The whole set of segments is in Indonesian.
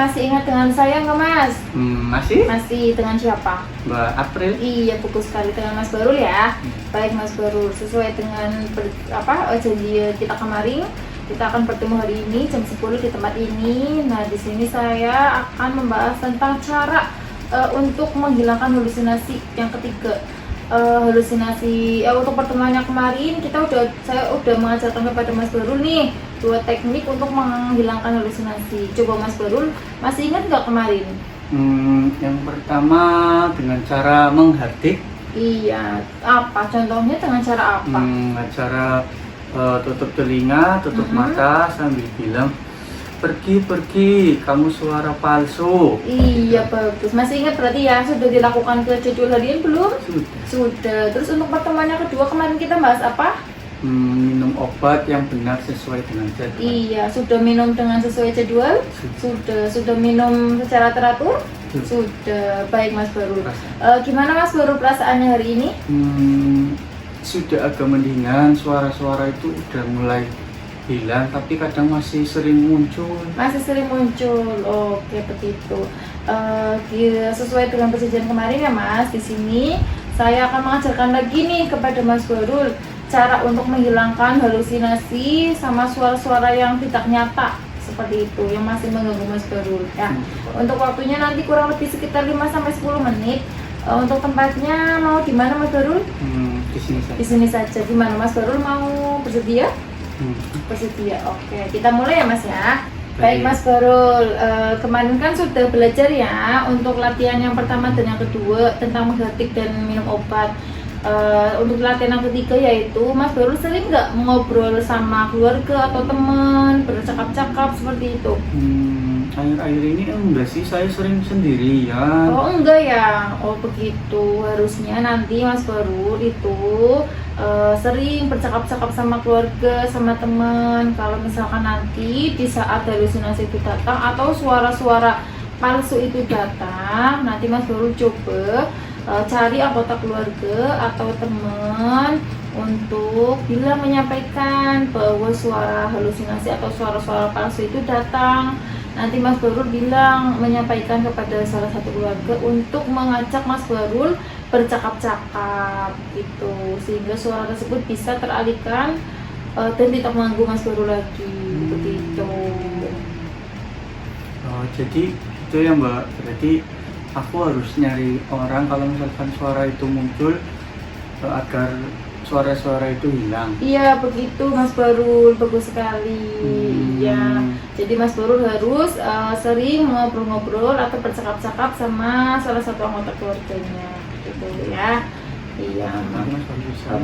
masih ingat dengan saya nggak Mas? Masih? Masih dengan siapa? Mbak April. Iya, fokus sekali dengan Mas Barul ya. Baik Mas Barul, sesuai dengan janji kita kemarin, kita akan bertemu hari ini jam 10 di tempat ini. Nah, di sini saya akan membahas tentang cara untuk menghilangkan halusinasi yang ketiga. Halusinasi untuk pertemuannya kemarin saya udah mengajarkan kepada Mas Barul nih 2 teknik untuk menghilangkan halusinasi. Coba Mas Barul masih ingat nggak kemarin? Yang pertama dengan cara menghardik. Iya, apa contohnya, dengan cara apa? Cara tutup telinga, tutup mata sambil bilang, pergi, kamu suara palsu. Iya, bagus. Masih ingat berarti ya? Sudah dilakukan ke jadwal harian belum? Sudah. Terus untuk pertemuannya kedua kemarin kita bahas apa? Minum obat yang benar sesuai dengan jadwal. Iya, sudah minum dengan sesuai jadwal? Sudah minum secara teratur? Sudah. Baik Mas Barul. Gimana Mas Barul perasaannya hari ini? Sudah agak mendingan, suara-suara itu udah mulai hilang, tapi kadang masih sering muncul. Oke, begitu. Sesuai dengan perjanjian kemarin ya Mas, di sini saya akan mengajarkan lagi nih kepada Mas Barul cara untuk menghilangkan halusinasi sama suara-suara yang tidak nyata seperti itu yang masih mengganggu Mas Barul ya. Untuk waktunya nanti kurang lebih sekitar 5-10 menit. Untuk tempatnya mau di mana Mas Barul? Di sini saja. Di sini saja. Gimana Mas Barul, mau bersedia? Bersedia. Oke, kita mulai ya Mas ya. Baik Mas Barul, kemarin kan sudah belajar ya untuk latihan yang pertama dan yang kedua tentang menghardik dan minum obat. Untuk latihan yang ketiga yaitu Mas Barul sering nggak ngobrol sama keluarga atau teman, bercakap-cakap seperti itu? Akhir-akhir ini enggak sih, saya sering sendirian. Oh enggak ya? Oh begitu. Harusnya nanti Mas Barul itu sering bercakap-cakap sama keluarga, sama teman. Kalau misalkan nanti di saat halusinasi itu datang atau suara-suara palsu itu datang, nanti Mas Barul coba cari anggota keluarga atau teman untuk bila menyampaikan bahwa suara halusinasi atau suara-suara palsu itu datang. Nanti Mas Barul menyampaikan kepada salah satu keluarga untuk mengajak Mas Barul bercakap-cakap gitu, sehingga suara tersebut bisa teralihkan dan tidak mengganggu Mas Barul lagi. Begitu. Jadi itu ya Mbak, berarti aku harus nyari orang kalau misalkan suara itu muncul agar suara-suara itu hilang. Iya, begitu Mas Barul, bagus sekali. Ya, jadi Mas Barul harus sering ngobrol-ngobrol atau bercakap-cakap sama salah satu anggota keluarganya, gitu ya. Iya.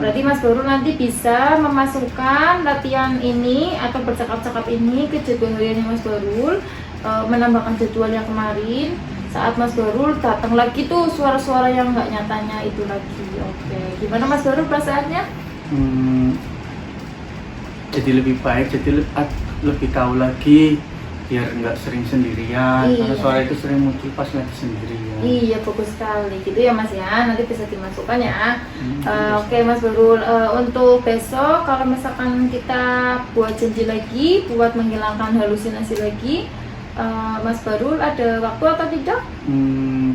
Berarti Mas Barul nanti bisa memasukkan latihan ini atau bercakap-cakap ini ke jadwal hariannya Mas Barul, menambahkan jadwal yang kemarin. Saat Mas Barul datang lagi tuh suara-suara yang nggak nyatanya itu lagi. Oke, gimana Mas Barul perasaannya? Jadi lebih baik, jadi lebih tahu lagi biar nggak sering sendirian. Iya. Karena suara itu sering muncul pas lagi sendirian. Iya, bagus sekali gitu ya Mas ya. Nanti bisa dimasukkan ya. Oke Mas Barul, untuk besok kalau misalkan kita buat janji lagi buat menghilangkan halusinasi lagi, Mas Barul ada waktu atau tidak?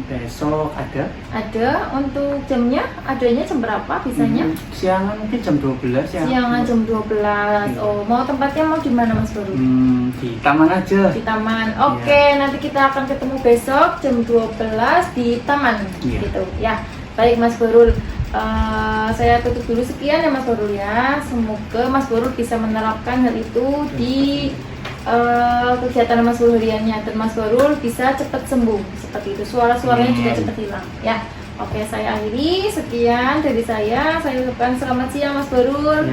Besok ada. Ada. Untuk jamnya, adanya jam berapa bisanya? Siangan mungkin jam 12 ya. Siangan jam 12. Oh, mau tempatnya mau di mana Mas Barul? Di taman aja. Di taman. Oke, nanti kita akan ketemu besok jam 12 di taman. Gitu ya. Baik Mas Barul, saya tutup dulu, sekian ya Mas Barul ya. Semoga Mas Barul bisa menerapkan hal itu di kegiatan Mas Barul hariannya dan Mas Barul bisa cepat sembuh seperti itu, suara-suaranya juga cepat hilang ya. Oke, saya akhiri, sekian dari saya ucapkan selamat siang Mas Barul.